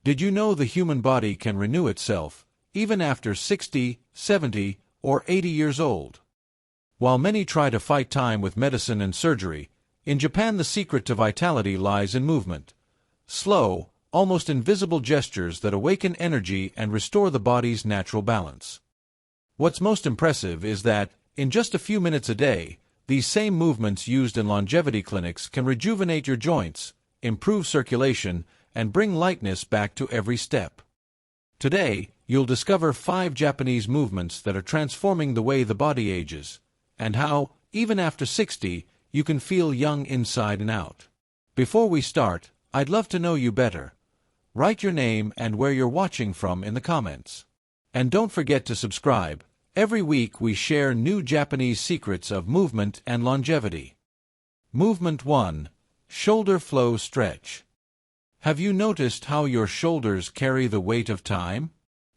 Did you know the human body can renew itself, even after 60, 70, or 80 years old? While many try to fight time with medicine and surgery, in Japan the secret to vitality lies in movement. Slow, almost invisible gestures that awaken energy and restore the body's natural balance. What's most impressive is that, in just a few minutes a day, these same movements used in longevity clinics can rejuvenate your joints, improve circulation, and bring lightness back to every step. Today, you'll discover 5 Japanese movements that are transforming the way the body ages, and how, even after 60, you can feel young inside and out. Before we start, I'd love to know you better. Write your name and where you're watching from in the comments. And don't forget to subscribe. Every week we share new Japanese secrets of movement and longevity. Movement 1. Shoulder flow stretch. Have you noticed how your shoulders carry the weight of time?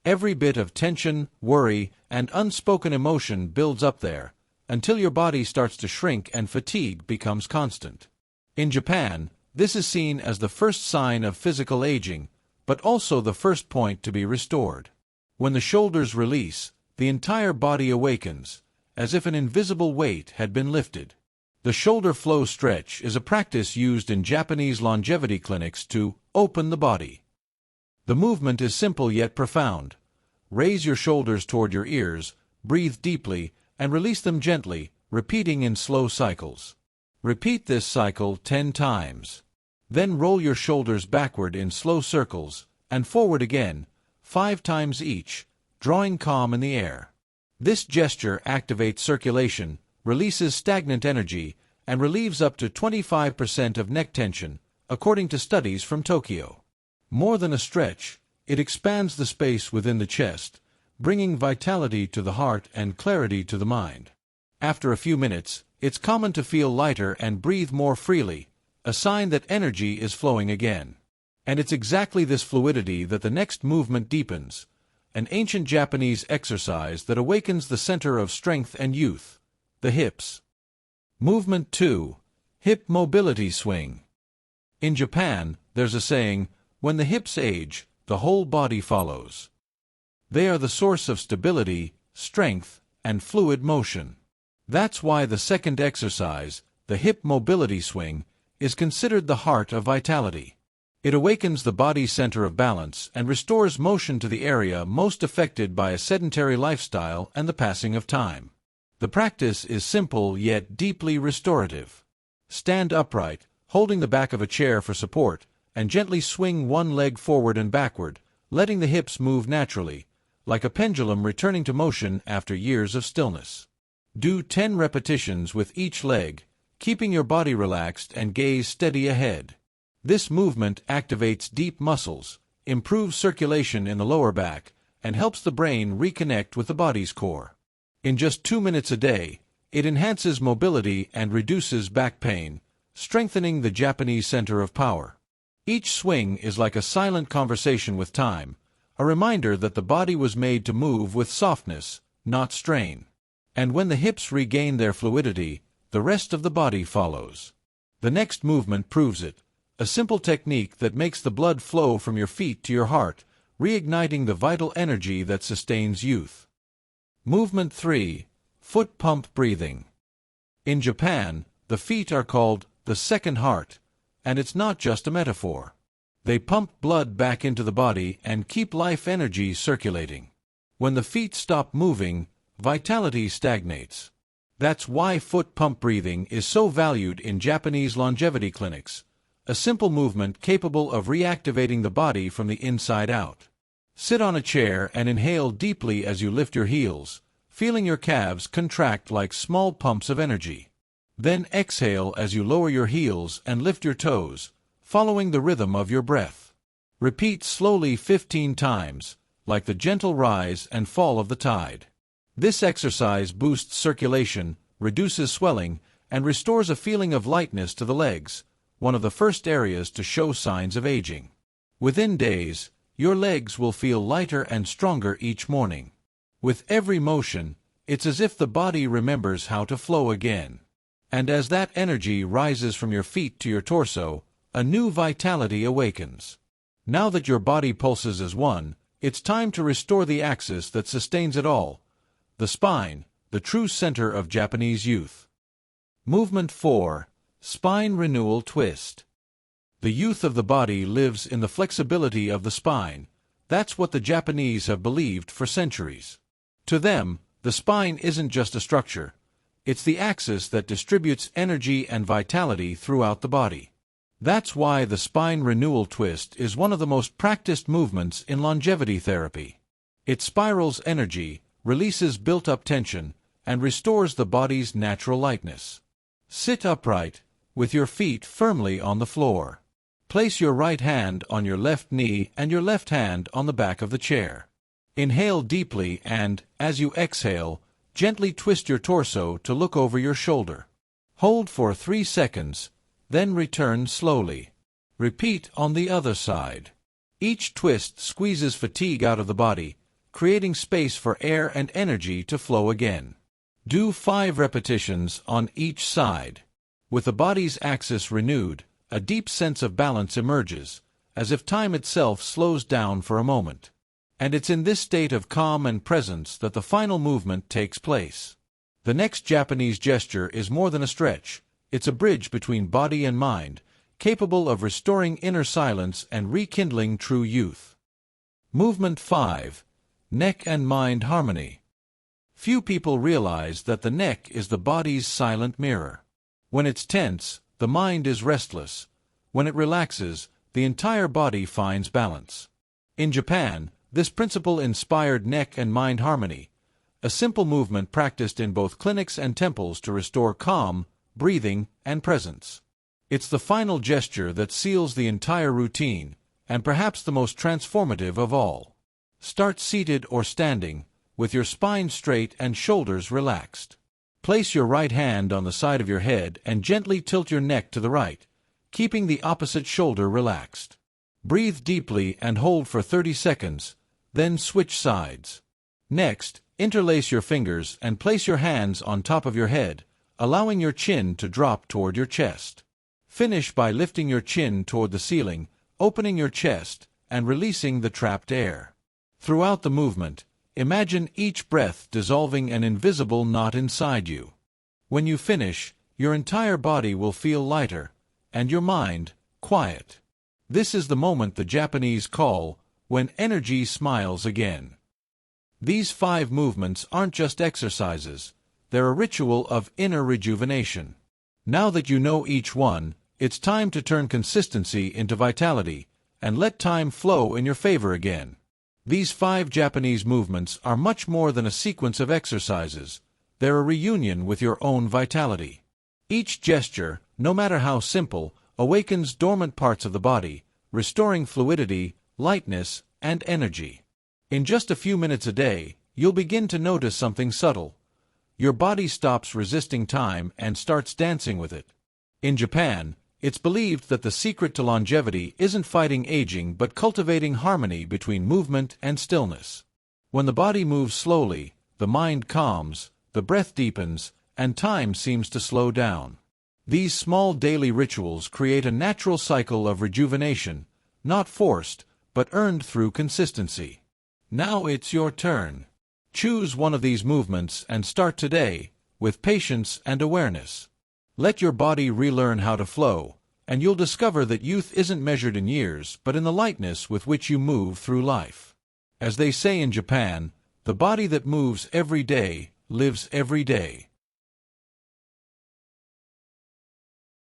Every bit of tension, worry, and unspoken emotion builds up there, until your body starts to shrink and fatigue becomes constant. In Japan, this is seen as the first sign of physical aging, but also the first point to be restored. When the shoulders release, the entire body awakens, as if an invisible weight had been lifted. The shoulder flow stretch is a practice used in Japanese longevity clinics to open the body. The movement is simple yet profound. Raise your shoulders toward your ears, breathe deeply, and release them gently, repeating in slow cycles. Repeat this cycle 10 times. Then roll your shoulders backward in slow circles, and forward again, 5 times each, drawing calm in the air. This gesture activates circulation, releases stagnant energy, and relieves up to 25% of neck tension, according to studies from Tokyo. More than a stretch, it expands the space within the chest, bringing vitality to the heart and clarity to the mind. After a few minutes, it's common to feel lighter and breathe more freely, a sign that energy is flowing again. And it's exactly this fluidity that the next movement deepens, an ancient Japanese exercise that awakens the center of strength and youth, the hips. Movement 2. Hip mobility swing. In Japan, there's a saying, when the hips age, the whole body follows. They are the source of stability, strength, and fluid motion. That's why the second exercise, the hip mobility swing, is considered the heart of vitality. It awakens the body's center of balance and restores motion to the area most affected by a sedentary lifestyle and the passing of time. The practice is simple yet deeply restorative. Stand upright, holding the back of a chair for support, and gently swing one leg forward and backward, letting the hips move naturally, like a pendulum returning to motion after years of stillness. Do 10 repetitions with each leg, keeping your body relaxed and gaze steady ahead. This movement activates deep muscles, improves circulation in the lower back, and helps the brain reconnect with the body's core. In just 2 minutes a day, it enhances mobility and reduces back pain, strengthening the Japanese center of power. Each swing is like a silent conversation with time, a reminder that the body was made to move with softness, not strain. And when the hips regain their fluidity, the rest of the body follows. The next movement proves it, a simple technique that makes the blood flow from your feet to your heart, reigniting the vital energy that sustains youth. Movement 3. Foot pump breathing. In Japan, the feet are called the second heart, and it's not just a metaphor. They pump blood back into the body and keep life energy circulating. When the feet stop moving, vitality stagnates. That's why foot pump breathing is so valued in Japanese longevity clinics, a simple movement capable of reactivating the body from the inside out. Sit on a chair and inhale deeply as you lift your heels, feeling your calves contract like small pumps of energy. Then exhale as you lower your heels and lift your toes, following the rhythm of your breath. Repeat slowly 15 times, like the gentle rise and fall of the tide. This exercise boosts circulation, reduces swelling, and restores a feeling of lightness to the legs, one of the first areas to show signs of aging. Within days, your legs will feel lighter and stronger each morning. With every motion, it's as if the body remembers how to flow again. And as that energy rises from your feet to your torso, a new vitality awakens. Now that your body pulses as one, it's time to restore the axis that sustains it all, the spine, the true center of Japanese youth. Movement 4. Spine Renewal Twist. The youth of the body lives in the flexibility of the spine. That's what the Japanese have believed for centuries. To them, the spine isn't just a structure. It's the axis that distributes energy and vitality throughout the body. That's why the spine renewal twist is one of the most practiced movements in longevity therapy. It spirals energy, releases built-up tension, and restores the body's natural lightness. Sit upright, with your feet firmly on the floor. Place your right hand on your left knee and your left hand on the back of the chair. Inhale deeply and, as you exhale, gently twist your torso to look over your shoulder. Hold for 3 seconds, then return slowly. Repeat on the other side. Each twist squeezes fatigue out of the body, creating space for air and energy to flow again. Do 5 repetitions on each side. With the body's axis renewed, a deep sense of balance emerges, as if time itself slows down for a moment. And it's in this state of calm and presence that the final movement takes place. The next Japanese gesture is more than a stretch. It's a bridge between body and mind, capable of restoring inner silence and rekindling true youth. Movement 5. Neck and Mind Harmony. Few people realize that the neck is the body's silent mirror. When it's tense, the mind is restless. When it relaxes, the entire body finds balance. In Japan, this principle inspired neck and mind harmony, a simple movement practiced in both clinics and temples to restore calm, breathing, and presence. It's the final gesture that seals the entire routine, and perhaps the most transformative of all. Start seated or standing, with your spine straight and shoulders relaxed. Place your right hand on the side of your head and gently tilt your neck to the right, keeping the opposite shoulder relaxed. Breathe deeply and hold for 30 seconds, then switch sides. Next, interlace your fingers and place your hands on top of your head, allowing your chin to drop toward your chest. Finish by lifting your chin toward the ceiling, opening your chest, and releasing the trapped air. Throughout the movement, imagine each breath dissolving an invisible knot inside you. When you finish, your entire body will feel lighter, and your mind, quiet. This is the moment the Japanese call, when energy smiles again. These 5 movements aren't just exercises, they're a ritual of inner rejuvenation. Now that you know each one, it's time to turn consistency into vitality, and let time flow in your favor again. These 5 Japanese movements are much more than a sequence of exercises. They're a reunion with your own vitality. Each gesture, no matter how simple, awakens dormant parts of the body, restoring fluidity, lightness, and energy. In just a few minutes a day, you'll begin to notice something subtle. Your body stops resisting time and starts dancing with it. In Japan, it's believed that the secret to longevity isn't fighting aging but cultivating harmony between movement and stillness. When the body moves slowly, the mind calms, the breath deepens, and time seems to slow down. These small daily rituals create a natural cycle of rejuvenation, not forced, but earned through consistency. Now it's your turn. Choose one of these movements and start today, with patience and awareness. Let your body relearn how to flow, and you'll discover that youth isn't measured in years but in the lightness with which you move through life. As they say in Japan, the body that moves every day lives every day.